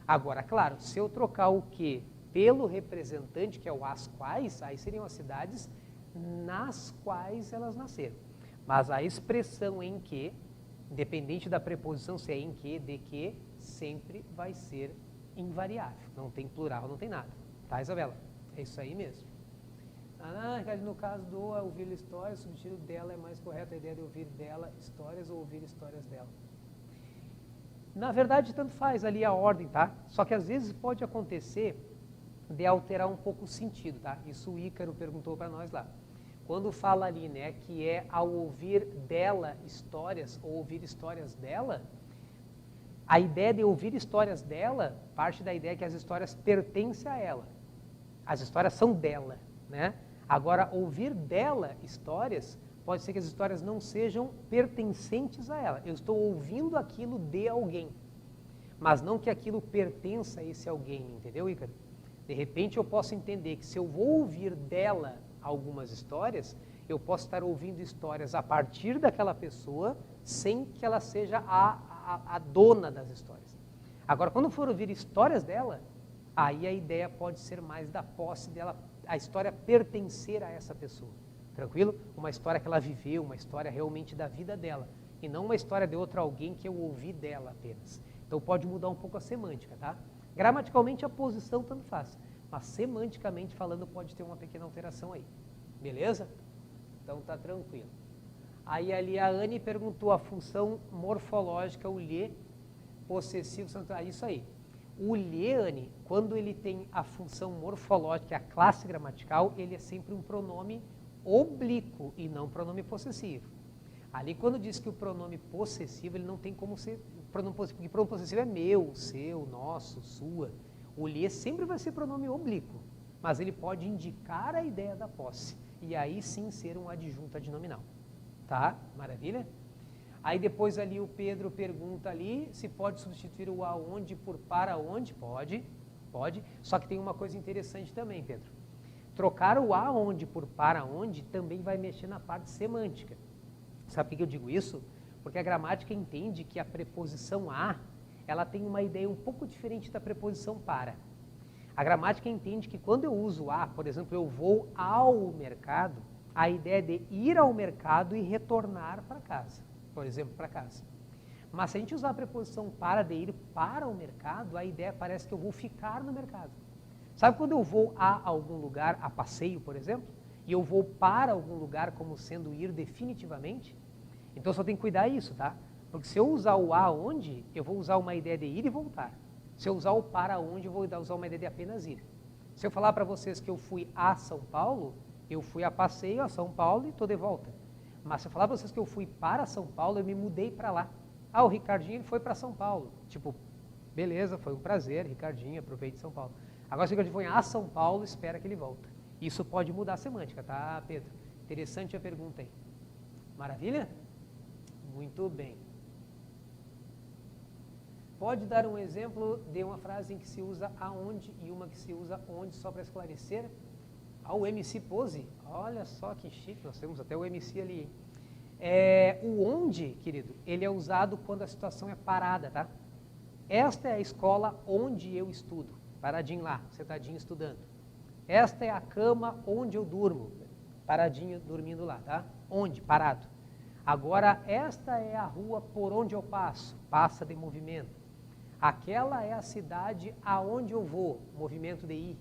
Agora, claro, se eu trocar o que pelo representante, que é o as quais, aí seriam as cidades nas quais elas nasceram. Mas a expressão em que, independente da preposição, se é em que, de que, sempre vai ser invariável. Não tem plural, não tem nada. Tá, Isabela? É isso aí mesmo. No caso do ouvir histórias, o substituto dela é mais correto, a ideia de ouvir dela histórias ou ouvir histórias dela. Na verdade, tanto faz ali a ordem, tá? Só que às vezes pode acontecer de alterar um pouco o sentido, tá? Isso o Ícaro perguntou para nós lá. quando fala ali, né, que é ao ouvir dela histórias, ou ouvir histórias dela, a ideia de ouvir histórias dela parte da ideia que as histórias pertencem a ela. As histórias são dela, né? Agora, ouvir dela histórias, pode ser que as histórias não sejam pertencentes a ela. Eu estou ouvindo aquilo de alguém, mas não que aquilo pertença a esse alguém, entendeu, Ícaro? De repente eu posso entender que se eu vou ouvir dela algumas histórias, eu posso estar ouvindo histórias a partir daquela pessoa, sem que ela seja a dona das histórias. Agora, quando for ouvir histórias dela, aí a ideia pode ser mais da posse dela, a história pertencer a essa pessoa. Tranquilo? Uma história que ela viveu, uma história realmente da vida dela, e não uma história de outro alguém que eu ouvi dela apenas. Então pode mudar um pouco a semântica, tá? Gramaticalmente a posição tanto faz, mas semanticamente falando pode ter uma pequena alteração aí. Beleza? Então tá tranquilo. Aí ali a Anne perguntou a função morfológica, o lhe, possessivo, isso aí. O lhe, Anne, quando ele tem a função morfológica, a classe gramatical, ele é sempre um pronome oblíquo e não pronome possessivo. Ali quando diz que o pronome possessivo, ele não tem como ser pronome possessivo, porque pronome possessivo é meu, seu, nosso, sua. O lhe sempre vai ser pronome oblíquo, mas ele pode indicar a ideia da posse, e aí sim ser um adjunto adnominal. Tá? Maravilha? Aí depois ali o Pedro pergunta ali se pode substituir o aonde por para onde. Pode, pode. Só que tem uma coisa interessante também, Pedro. Trocar o aonde por para onde também vai mexer na parte semântica. Sabe por que eu digo isso? Porque a gramática entende que a preposição a, ela tem uma ideia um pouco diferente da preposição para. A gramática entende que quando eu uso a, por exemplo, eu vou ao mercado, a ideia é de ir ao mercado e retornar para casa, por exemplo, para casa. Mas se a gente usar a preposição para de ir para o mercado, a ideia parece que eu vou ficar no mercado. Sabe quando eu vou a algum lugar, a passeio, por exemplo, e eu vou para algum lugar como sendo ir definitivamente? Então só tem que cuidar disso, tá? Porque se eu usar o a onde, eu vou usar uma ideia de ir e voltar. Se eu usar o para onde, eu vou usar uma ideia de apenas ir. Se eu falar para vocês que eu fui a São Paulo, eu fui a passeio a São Paulo e estou de volta. Mas se eu falar para vocês que eu fui para São Paulo, eu me mudei para lá. Ah, o Ricardinho ele foi para São Paulo. Tipo, beleza, foi um prazer, Ricardinho, aproveite São Paulo. Agora se o Ricardinho foi a São Paulo, espera que ele volta. Isso pode mudar a semântica, tá, Pedro? Interessante a pergunta aí. Maravilha? Muito bem. Pode dar um exemplo de uma frase em que se usa aonde e uma que se usa onde, só para esclarecer? O MC Pose, olha só que chique, nós temos até o MC ali. O onde, querido, ele é usado quando a situação é parada, tá? Esta é a escola onde eu estudo, paradinho lá, sentadinho estudando. Esta é a cama onde eu durmo, paradinho dormindo lá, tá? Onde? Parado. Agora, esta é a rua por onde eu passo, passa de movimento. Aquela é a cidade aonde eu vou, movimento de ir.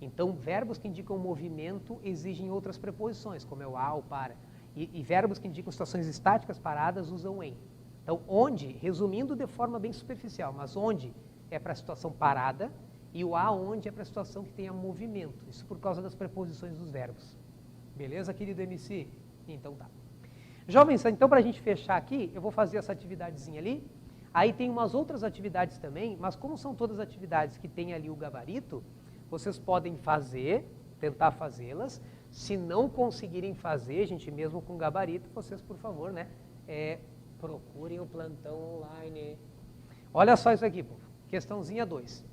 Então, verbos que indicam movimento exigem outras preposições, como é o a, o para. E verbos que indicam situações estáticas paradas usam em. Então, onde, resumindo de forma bem superficial, mas onde é para a situação parada e o aonde é para a situação que tenha movimento. Isso por causa das preposições dos verbos. Beleza, querido MC? Então tá. Jovens, então para a gente fechar aqui, eu vou fazer essa atividadezinha ali. Aí tem umas outras atividades também, mas como são todas atividades que tem ali o gabarito, vocês podem fazer, tentar fazê-las. Se não conseguirem fazer, gente, mesmo com gabarito, vocês, por favor, né, procurem o plantão online. Olha só isso aqui, povo. Questãozinha 2.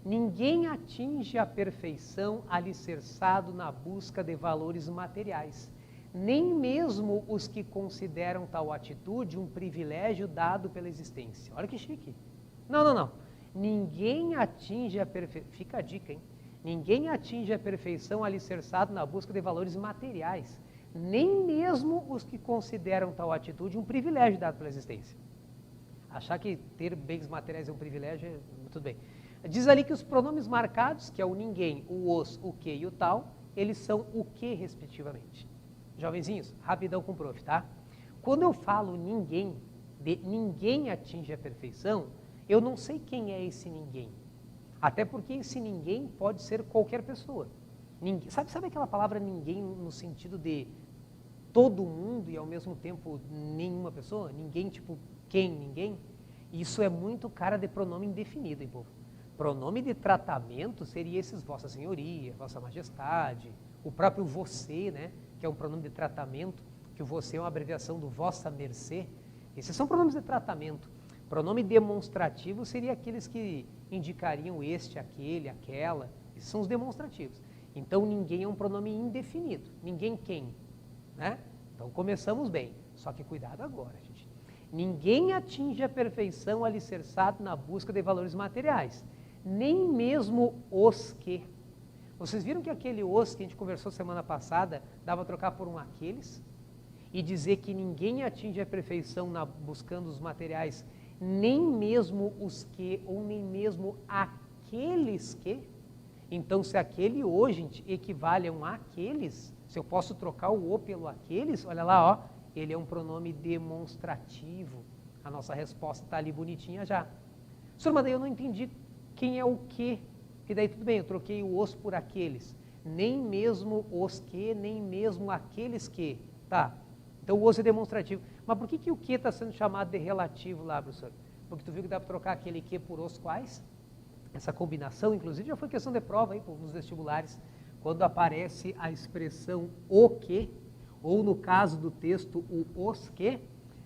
Ninguém atinge a perfeição alicerçado na busca de valores materiais, nem mesmo os que consideram tal atitude um privilégio dado pela existência. Olha que chique. Não. Ninguém atinge a perfeição. Fica a dica, hein? Ninguém atinge a perfeição alicerçado na busca de valores materiais, nem mesmo os que consideram tal atitude um privilégio dado pela existência. Achar que ter bens materiais é um privilégio, tudo bem. Diz ali que os pronomes marcados, que é o ninguém, o os, o que e o tal, eles são o que, respectivamente. Jovenzinhos, rapidão com o prof, tá? Quando eu falo ninguém, de ninguém atinge a perfeição, eu não sei quem é esse ninguém. Até porque esse ninguém pode ser qualquer pessoa. Ninguém, sabe aquela palavra ninguém no sentido de todo mundo e ao mesmo tempo nenhuma pessoa, ninguém tipo quem, ninguém, isso é muito cara de pronome indefinido, hein, povo? Pronome de tratamento seria esses Vossa Senhoria, Vossa Majestade, o próprio você, né, que é um pronome de tratamento, que o você é uma abreviação do Vossa Mercê. Esses são pronomes de tratamento. Pronome demonstrativo seria aqueles que indicariam este, aquele, aquela. Esses são os demonstrativos. Então, ninguém é um pronome indefinido. Ninguém quem, né? Então, começamos bem. Só que cuidado agora, gente. Ninguém atinge a perfeição alicerçado na busca de valores materiais. Nem mesmo os que. Vocês viram que aquele os que a gente conversou semana passada, dava a trocar por um aqueles? E dizer que ninguém atinge a perfeição buscando os materiais, nem mesmo os que, ou nem mesmo aqueles que. Então, se aquele o, gente, equivale a um aqueles, se eu posso trocar o pelo aqueles, olha lá, ó, ele é um pronome demonstrativo. A nossa resposta está ali bonitinha já. Senhor, mas daí eu não entendi quem é o que. E daí tudo bem, eu troquei o os por aqueles. Nem mesmo os que, nem mesmo aqueles que. Tá, então o os é demonstrativo. Mas por que o que está sendo chamado de relativo lá, professor? Porque tu viu que dá para trocar aquele que por os quais? Essa combinação, inclusive, já foi questão de prova aí, nos vestibulares, quando aparece a expressão o que, ou no caso do texto, o os que,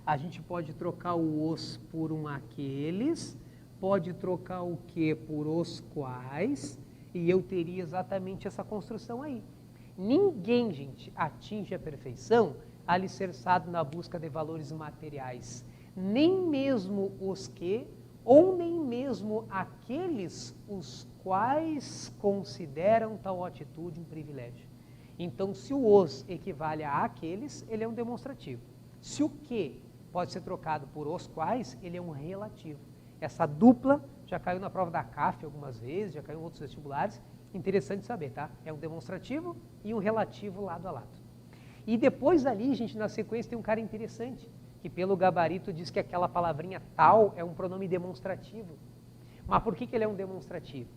a gente pode trocar o os por um aqueles, pode trocar o que por os quais, e eu teria exatamente essa construção aí. Ninguém, gente, atinge a perfeição alicerçado na busca de valores materiais, nem mesmo os que, ou nem mesmo aqueles os quais consideram tal atitude um privilégio. Então, se o os equivale a aqueles, ele é um demonstrativo. Se o que pode ser trocado por os quais, ele é um relativo. Essa dupla já caiu na prova da CAF algumas vezes, já caiu em outros vestibulares. Interessante saber, tá? É um demonstrativo e um relativo lado a lado. E depois ali, gente, na sequência tem um cara interessante, que pelo gabarito diz que aquela palavrinha tal é um pronome demonstrativo. Mas por que ele é um demonstrativo?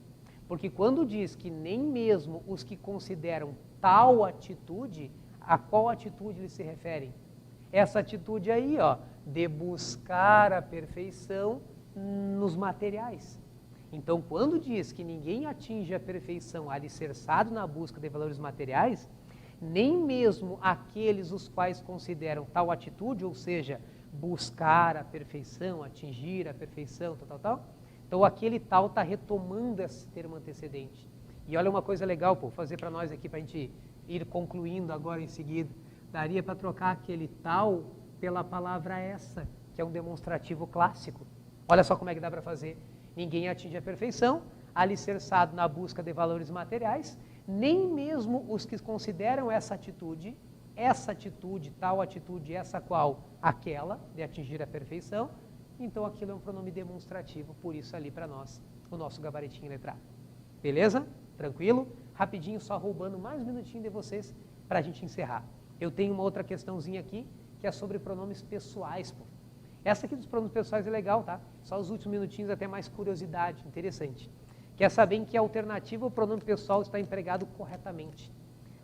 Porque quando diz que nem mesmo os que consideram tal atitude, a qual atitude eles se referem? Essa atitude aí, ó, de buscar a perfeição nos materiais. Então, quando diz que ninguém atinge a perfeição alicerçado na busca de valores materiais, nem mesmo aqueles os quais consideram tal atitude, ou seja, buscar a perfeição, atingir a perfeição, tal. Então, aquele tal está retomando esse termo antecedente. E olha uma coisa legal, pô, fazer para nós aqui, para a gente ir concluindo agora em seguida. Daria para trocar aquele tal pela palavra essa, que é um demonstrativo clássico. Olha só como é que dá para fazer. Ninguém atinge a perfeição, alicerçado na busca de valores materiais, nem mesmo os que consideram essa atitude, tal atitude, essa qual, aquela, de atingir a perfeição, então aquilo é um pronome demonstrativo, por isso ali para nós, o nosso gabaritinho letrado. Beleza? Tranquilo? Rapidinho, só roubando mais um minutinho de vocês para a gente encerrar. Eu tenho uma outra questãozinha aqui, que é sobre pronomes pessoais, pô. Essa aqui dos pronomes pessoais é legal, tá? Só os últimos minutinhos, até mais curiosidade, interessante. Quer saber em que alternativa o pronome pessoal está empregado corretamente.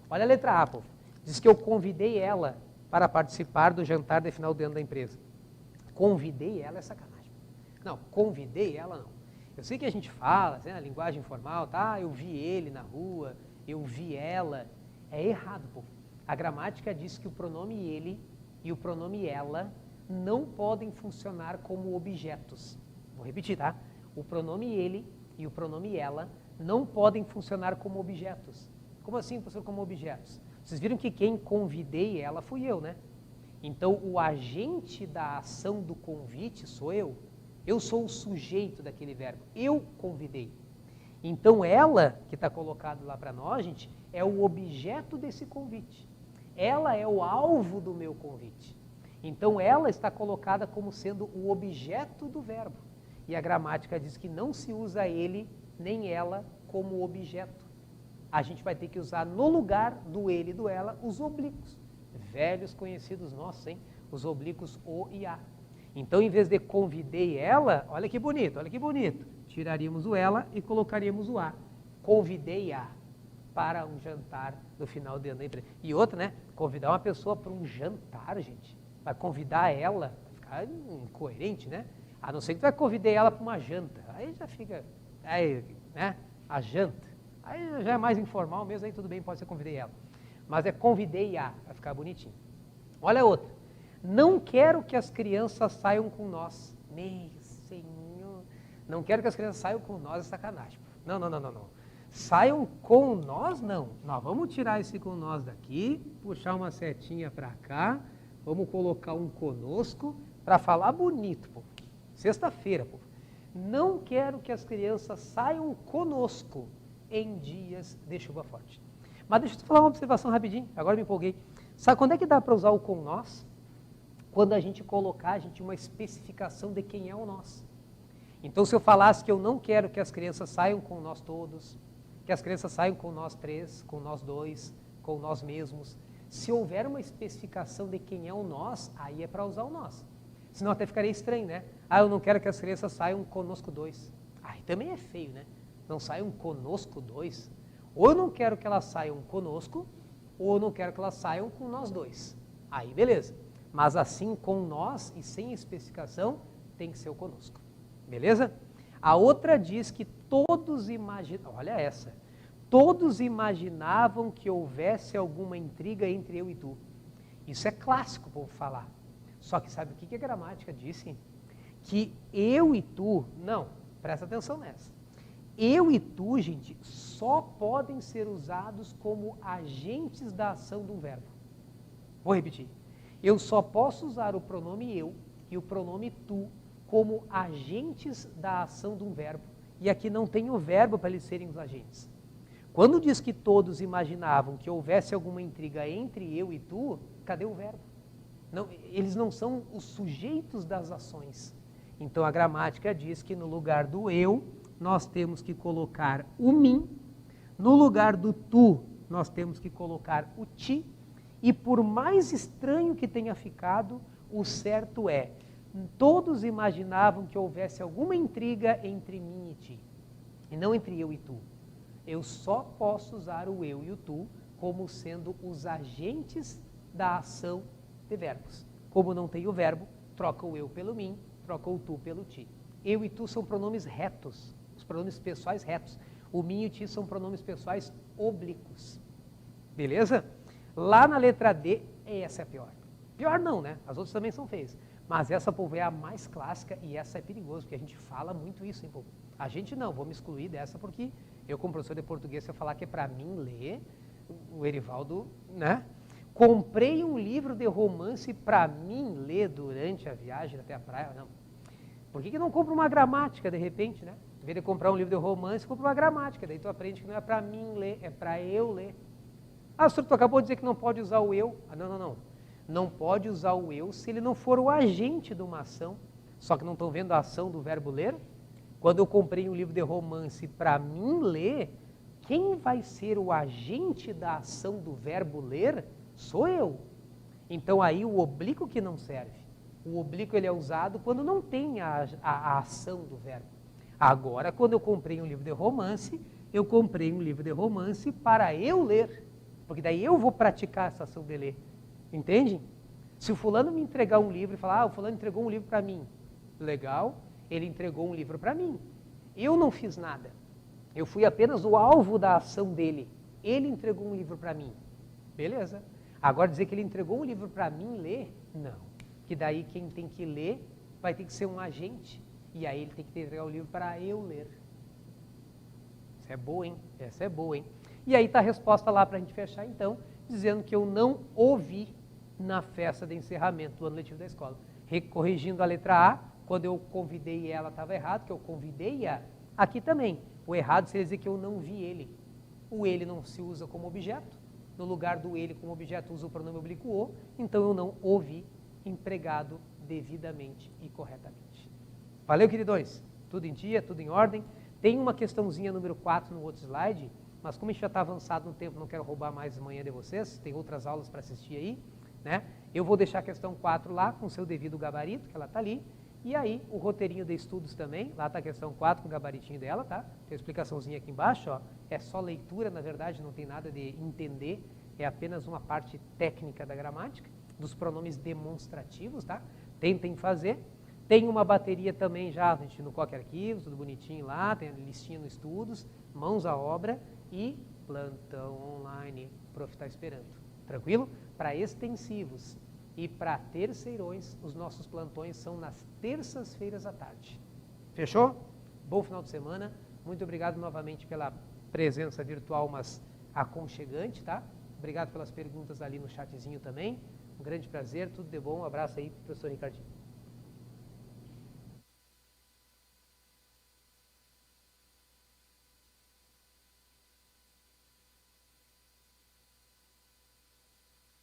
Olha a letra A, povo. Diz que eu convidei ela para participar do jantar de final de ano da empresa. Convidei ela é sacanagem. Não, convidei ela não. Eu sei que a gente fala, né, na linguagem informal, tá? Eu vi ele na rua, eu vi ela. É errado, povo. A gramática diz que o pronome ele e o pronome ela não podem funcionar como objetos. Vou repetir, tá? O pronome ele e o pronome ela não podem funcionar como objetos. Como assim, professor, como objetos? Vocês viram que quem convidei ela fui eu, né? Então, o agente da ação do convite sou eu. Eu sou o sujeito daquele verbo. Eu convidei. Então, ela, que está colocado lá para nós, gente, é o objeto desse convite. Ela é o alvo do meu convite. Então, ela está colocada como sendo o objeto do verbo. E a gramática diz que não se usa ele nem ela como objeto. A gente vai ter que usar no lugar do ele e do ela os oblíquos. Velhos conhecidos nossos, hein? Os oblíquos o e a. Então, em vez de convidei ela, olha que bonito, olha que bonito. Tiraríamos o ela e colocaríamos o a. Convidei a. para um jantar no final de ano da empresa. E outra, né? Convidar uma pessoa para um jantar, gente. Vai convidar ela, vai ficar incoerente, né? A não ser que tu vai convidar ela para uma janta. Aí já fica, aí, né? A janta. Aí já é mais informal mesmo, aí tudo bem, pode ser convidei ela. Mas é convidei-a, vai ficar bonitinho. Olha outra. Não quero que as crianças saiam com nós. Meu Senhor. Não quero que as crianças saiam com nós, é sacanagem. Não. Saiam com nós, não. Nós vamos tirar esse com nós daqui, puxar uma setinha para cá, vamos colocar um conosco para falar bonito, pô. Sexta-feira, pô. Não quero que as crianças saiam conosco em dias de chuva forte. Mas deixa eu te falar uma observação rapidinho, agora me empolguei. Sabe quando é que dá para usar o com nós? Quando a gente colocar, uma especificação de quem é o nós. Então, se eu falasse que eu não quero que as crianças saiam com nós todos, que as crianças saiam com nós três, com nós dois, com nós mesmos, se houver uma especificação de quem é o nós, aí é para usar o nós. Senão até ficaria estranho, né? Eu não quero que as crianças saiam conosco dois. Aí também é feio, né? Não saiam conosco dois. Ou eu não quero que elas saiam conosco, ou eu não quero que elas saiam com nós dois. Aí beleza. Mas assim, com nós e sem especificação, tem que ser o conosco. Beleza? A outra diz que todos imaginavam, olha essa, todos imaginavam que houvesse alguma intriga entre eu e tu. Isso é clássico, o povo falar. Só que sabe o que a gramática disse? Que eu e tu, não, presta atenção nessa. Eu e tu, gente, só podem ser usados como agentes da ação de um verbo. Vou repetir. Eu só posso usar o pronome eu e o pronome tu como agentes da ação de um verbo. E aqui não tem o verbo para eles serem os agentes. Quando diz que todos imaginavam que houvesse alguma intriga entre eu e tu, cadê o verbo? Não, eles não são os sujeitos das ações. Então a gramática diz que no lugar do eu, nós temos que colocar o mim, no lugar do tu, nós temos que colocar o ti, e por mais estranho que tenha ficado, o certo é, todos imaginavam que houvesse alguma intriga entre mim e ti, e não entre eu e tu. Eu só posso usar o eu e o tu como sendo os agentes da ação de verbos. Como não tem o verbo, troca o eu pelo mim, troca o tu pelo ti. Eu e tu são pronomes retos, os pronomes pessoais retos. O mim e o ti são pronomes pessoais oblíquos. Beleza? Lá na letra D, essa é a pior. Pior não, né? As outras também são feias. Mas essa, povo, é a mais clássica e essa é perigosa, porque a gente fala muito isso, hein, povo? A gente não, vou me excluir dessa porque eu, como professor de português, se eu falar que é para mim ler, o Erivaldo, né? Comprei um livro de romance para mim ler durante a viagem até a praia. Não. Por que não compra uma gramática, de repente, né? Em vez de comprar um livro de romance, compra uma gramática. Daí tu aprende que não é para mim ler, é para eu ler. Ah, senhor, tu acabou de dizer que não pode usar o eu. Não. Não pode usar o eu se ele não for o agente de uma ação. Só que não estão vendo a ação do verbo ler? Quando eu comprei um livro de romance para mim ler, quem vai ser o agente da ação do verbo ler? Sou eu. Então aí o oblíquo que não serve. O oblíquo ele é usado quando não tem a ação do verbo. Agora, quando eu comprei um livro de romance, eu comprei um livro de romance para eu ler. Porque daí eu vou praticar essa ação de ler. Entende? Se o fulano me entregar um livro e falar, o fulano entregou um livro para mim. Legal, ele entregou um livro para mim. Eu não fiz nada. Eu fui apenas o alvo da ação dele. Ele entregou um livro para mim. Beleza. Agora dizer que ele entregou um livro para mim ler, não. Que daí quem tem que ler vai ter que ser um agente. E aí ele tem que entregar o livro para eu ler. Essa é boa, hein? Essa é boa, hein? E aí está a resposta lá para a gente fechar, então, dizendo que eu não ouvi na festa de encerramento do ano letivo da escola. Corrigindo a letra A, quando eu convidei ela estava errado, que eu convidei-a. Aqui também, o errado seria dizer que eu não vi ele. O ele não se usa como objeto. No lugar do ele como objeto usa o pronome oblíquo o, então eu não ouvi empregado devidamente e corretamente. Valeu, queridões? Tudo em dia, tudo em ordem. Tem uma questãozinha número 4 no outro slide, mas como a gente já está avançado no tempo, não quero roubar mais manhã de vocês, tem outras aulas para assistir aí, né? Eu vou deixar a questão 4 lá, com seu devido gabarito, que ela está ali, E aí, o roteirinho de estudos também, lá está a questão 4 com o gabaritinho dela, tá? Tem a explicaçãozinha aqui embaixo, ó. É só leitura, na verdade, não tem nada de entender, é apenas uma parte técnica da gramática, dos pronomes demonstrativos, tá? Tentem fazer. Tem uma bateria também já, a gente no Coque Arquivos, tudo bonitinho lá, tem a listinha no estudos, mãos à obra e plantão online, o prof está esperando. Tranquilo? Para extensivos e para terceirões, os nossos plantões são nas terças-feiras à tarde. Fechou? Bom final de semana. Muito obrigado novamente pela presença virtual, mas aconchegante, tá? Obrigado pelas perguntas ali no chatzinho também. Um grande prazer, tudo de bom. Um abraço aí, professor Ricardinho.